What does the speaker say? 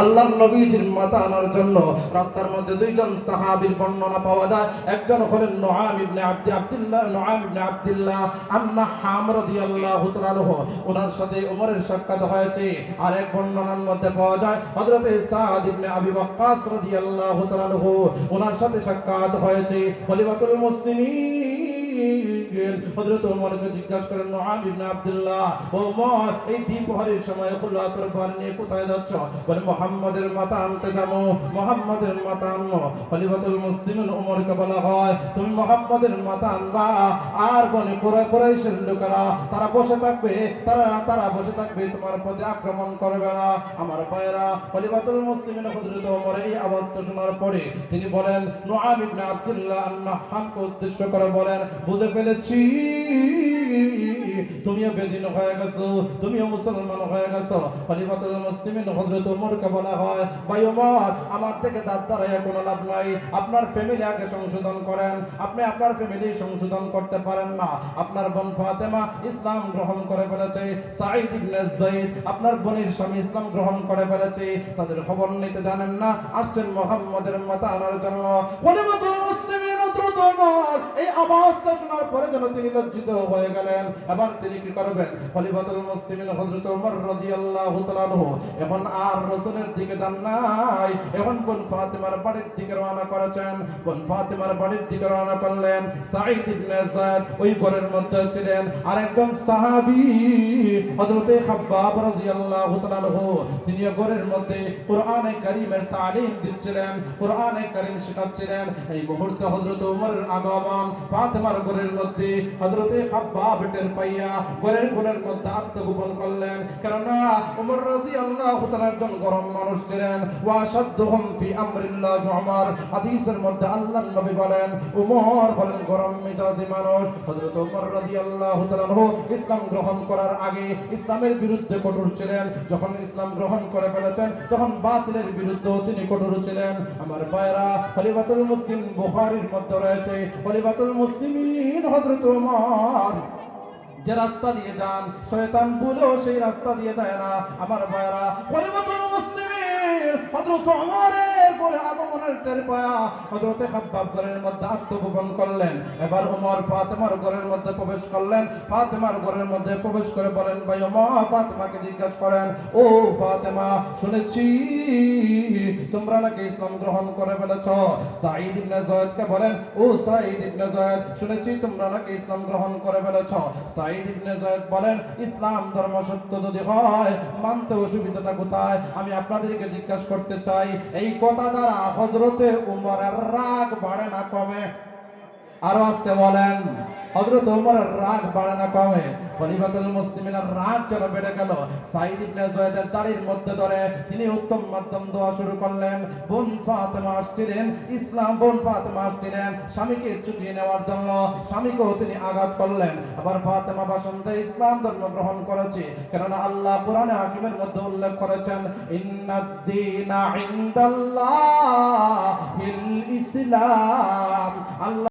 আল্লাহর নবীজির মাথা আনার জন্য রাস্তার মধ্যে দুইজন সাহাবীর বর্ণনা পাওয়া যায়। একজন হলেন নুআম ইবনে আব্দুল্লাহ আন-নাহাম রাদিয়াল্লাহু তাআলা আনহু, ওনার সাথে ওমরের সাক্ষাৎ হয়েছে। আর এক বর্ণনার মধ্যে পাওয়া যায় হযরতে সাদ ইবনে আবি ওয়াক্কাস রাদিয়াল্লাহু তাআলা আনহু, ওনার সাথে সাক্ষাৎ হয়েছে। খলিফাতুল মুসলিমিন হযরত ওমরকে জিজ্ঞাসা করেন, নুআম ইবনে আব্দুল্লাহ, ওমর এই দ্বিপ্রহরের সময় খোলা তরবারি নিয়ে কোথায় যাচ্ছ? বলে মুহাম্মাদের মাথা আনতে যাবো, মুহাম্মাদের মাথা আনবো। খলিফাতুল মুসলিমিন ওমরকে বলা হয়, তুমি মুহাম্মাদের মাথা আনবা, আর বলে কুরাইশের লোকেরা তারা বসে থাকবে, তারা বসে থাকবে, তোমার প্রতি আক্রমণ করবে না। আমার ভাইরা, খলিফাতুল মুসলিমিন হযরত ওমর এই আওয়াজটা শোনার পরে তিনি বলেন, নুআম ইবনে আব্দুল্লাহ আন-নাহামকে উদ্দেশ্য করে বলেন, বুঝে ফেলেছি তুমিও বেদিন হয়ে গেছো, তুমিও মুসলমান হয়ে গেছো। খলিফাতুল মুসলিমিন হযরত ওমরকে বলা হয়, ভাই ওমর, আমার থেকে দাঁত দাঁড়াইয়া কোনো লাভ নাই, আপনার ফ্যামিলি আগে সংশোধন করেন। আপনি আপনার ফ্যামিলি সংশোধন করতে পারেন না। আপনার বোন ফাতেমা ইসলাম গ্রহণ করে ফেলেছে, সাঈদ ইবনে যায়েদ আপনার বোনের স্বামী ইসলাম গ্রহণ করে ফেলেছে, তাদের খবর নিতে জানেন না, আসছেন মুহাম্মাদের মাথা আনার জন্য। খলিফাতুল মুসলিমিন এই আওয়াজটা শোনার পরে যেন তিনি লজ্জিত হয়ে গেলেন। এবার তিনি কি করবেন? খলিফাতুল মুসলিমিন হযরত ওমর রাদিয়াল্লাহু তাআলা আনহু এখন আর রাসূলের দিকে যান নাই, এখন বোন ফাতেমার বাড়ির দিকে রওনা করেছেন। বোন ফাতেমার বাড়ির দিকে রওনা করলেন। সাঈদ ইবনে যায়েদ ওই ঘরের মধ্যে ছিলেন। আর একজন সাহাবী হযরতে খাব্বাব রাদিয়াল্লাহু তাআলা আনহু, তিনি ঘরের মধ্যে কোরআনে কারীমের তালিম দিচ্ছিলেন, কোরআনে কারীম শেখাচ্ছিলেন। এই মুহূর্তে হযরত ওমরের আগমন ফাতেমার ঘরের মধ্যে হযরতে খাব্বাব টের পাইয়া ঘরের কোণের মধ্যে আত্মগোপন করলেন, কেননা ওমর রাদিয়াল্লাহু তাআলা একজন গরম মানুষ ছিলেন। ওয়া শাদ্দুহুম ফি আমরিল্লাহ ওমর, হাদিসের মধ্যে আল্লাহর নবী বলেন ওমর হলেন গরম মেজাজি মানুষ। হযরত ওমর রাদিয়াল্লাহু তাআলা ইসলাম গ্রহণ করার আগে ইসলামের বিরুদ্ধে কঠোর ছিলেন, যখন ইসলাম গ্রহণ করে ফেলেছেন তখন বাতিলের বিরুদ্ধেও তিনি কঠোর ছিলেন। আমার ভাইরা, খলিফাতুল মুসলিম বুখারীর মধ্যে রয়েছে, খলিফাতুল মুসলিমিন হযরত ওমর যে রাস্তা দিয়ে যান শয়তান বলেও সেই রাস্তা দিয়ে যায় না। আমার ভাইরা, খলিফাতুল মুসলিমিন হযরত ওমরের ঘরে আগমনের টের পায়া হযরতে খাব্বাব ঘরের মধ্যে আত্মগোপন করলেন। এবার ওমর ফাতেমার ঘরের মধ্যে প্রবেশ করলেন। ফাতেমার ঘরের মধ্যে প্রবেশ করে বলেন, ভাই ওমর, ফাতেমাকে জিজ্ঞাসা করেন, ও ফাতেমা, শুনেছি তোমরা নাকি ইসলাম গ্রহণ করে ফেলেছ। সাঈদ ইবনে যায়েদকে বলেন, ও সাঈদ ইবনে যায়েদ, শুনেছি তোমরা নাকি ইসলাম গ্রহণ করে ফেলেছ। সাঈদ ইবনে যায়েদ বলেন, ইসলাম ধর্ম সত্য যদি হয় মানতে অসুবিধাটা কোথায়? আমি আপনাদেরকে জিজ্ঞাসা করতে চাই, এই কথা দ্বারা হযরতে ওমরের রাগ বাড়ে না কমে? আরো আজকে বলেন, হযরত ওমরের রাগ বাড়ে না কমে? খলিফাতুল মুসলিমিনের রাগ যেন বেড়ে গেল। সাঈদ ইবনে যায়েদের দাড়ির মধ্যে ধরে তিনি উত্তম মাধ্যম দেওয়া শুরু করলেন। বোন ফাতেমা আসছিলেন ইসলাম, বোন ফাতেমা আসছিলেন স্বামীকে চুকিয়ে নেওয়ার জন্য, স্বামীকেও তিনি আঘাত করলেন। আবার ফাতেমা ভাষণ দেয় ইসলাম ধর্ম গ্রহণ করেছে, কেননা আল্লাহ কোরআনে হাকিমের মধ্যে উল্লেখ করেছেন, ইন্নাদ-দীনা ইনদাল্লাহিল ইসলাম। আল্লাহ